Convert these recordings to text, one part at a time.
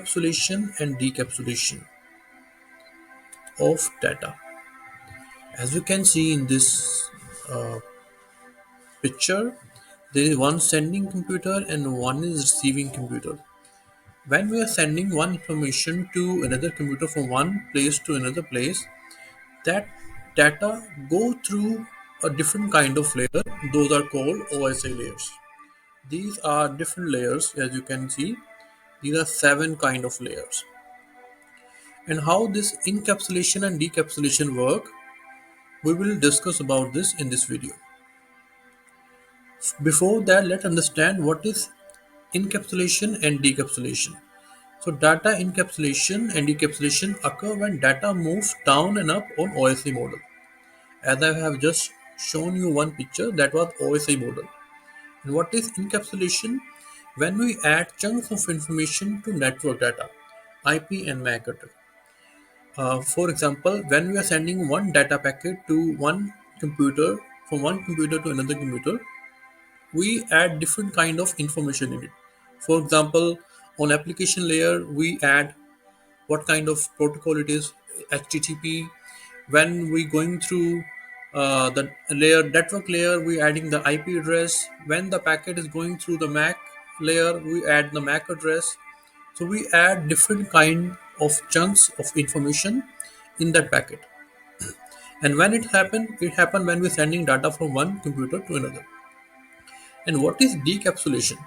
encapsulation and decapsulation of data. As you can see in this picture, there is one sending computer and one is receiving computer. When we are sending one information to another computer from one place to another place, that data go through a different kind of layer. Those are called OSI layers. These are different layers. As you can see, these are 7 kind of layers. And how this encapsulation and decapsulation work, we will discuss about this in this video. Before that, let's understand what is encapsulation and decapsulation. So data encapsulation and decapsulation occur when data moves down and up on OSI model. As I have just shown you one picture, that was OSI model. And what is encapsulation? When we add chunks of information to network data, IP and MAC address. For example, when we are sending one data packet to one computer, from one computer to another computer, we add different kind of information in it. For example, on application layer, we add what kind of protocol it is, HTTP. When we going through the layer, network layer, we adding the IP address. When the packet is going through the MAC layer, we add the MAC address. So we add different kind of chunks of information in that packet. And when it happened when we're sending data from one computer to another. And what is decapsulation?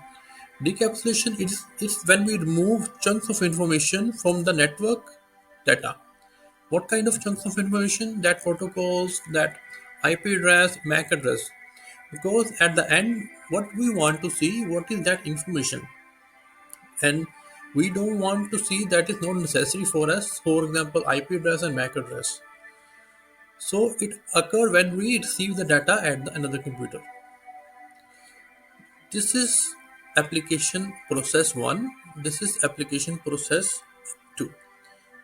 Decapsulation is when we remove chunks of information from the network data. What kind of chunks of information? That protocols, that IP address, MAC address. Because at the end, what we want to see, what is that information? And we don't want to see that is not necessary for us. For example, IP address and MAC address. So it occurs when we receive the data at another computer. This is application process 1. This is application process 2.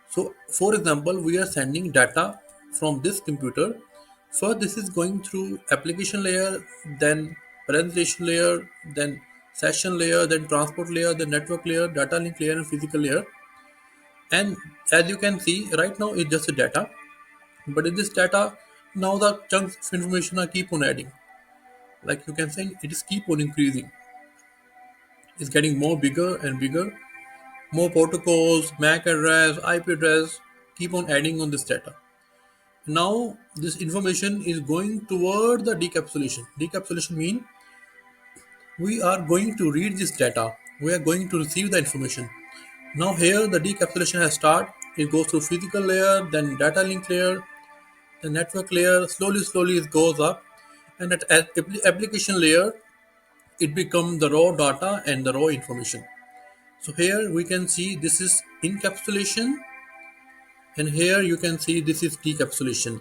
So for example, we are sending data from this computer. First, this is going through application layer, then presentation layer, then session layer, then transport layer, then network layer, data link layer, and physical layer. And as you can see, right now it's just a data. But in this data, now the chunks of information are keep on adding. Like you can say, it is keep on increasing. It's getting more bigger and bigger. More protocols, MAC address, IP address, keep on adding on this data. Now this information is going toward the decapsulation. Decapsulation means we are going to read this data. We are going to receive the information. Now here the decapsulation has started. It goes through physical layer, then data link layer, the network layer. Slowly it goes up, and at application layer, it becomes the raw data and the raw information. So here we can see this is encapsulation, and here you can see this is decapsulation.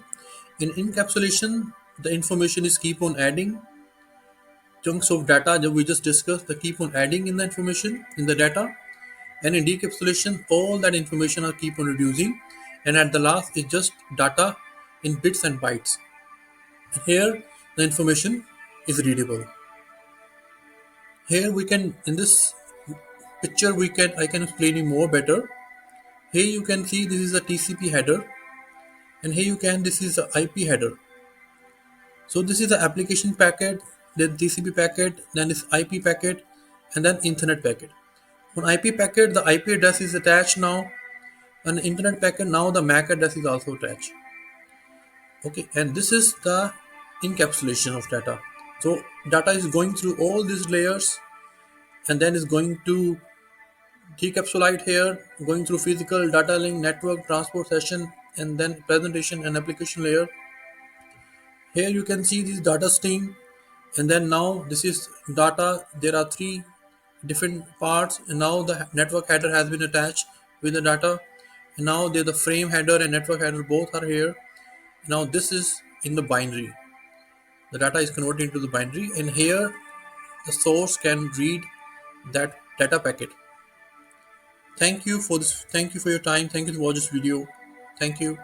In encapsulation, the information is keep on adding. Chunks of data that we just discussed, they keep on adding in the information in the data. And in decapsulation, all that information are keep on reducing, and at the last is just data in bits and bytes. And here the information is readable. Here we can, in this picture, I can explain you more better. Here you can see this is a TCP header, and here this is the IP header. So this is the application packet, then TCP packet, then this IP packet, and then Ethernet packet. On IP packet, the IP address is attached now, and Internet packet now the MAC address is also attached. Okay, and this is the encapsulation of data. So data is going through all these layers, and then is going to decapsulate here, going through physical, data link, network, transport session, and then presentation and application layer. Here you can see this data stream, and then now this is data. There are 3 different parts, and now the network header has been attached with the data, and now the frame header and network header both are here. Now this is in the binary. The data is converted into the binary, and here the source can read that data packet. Thank you for this. Thank you for your time. Thank you to watch this video. Thank you.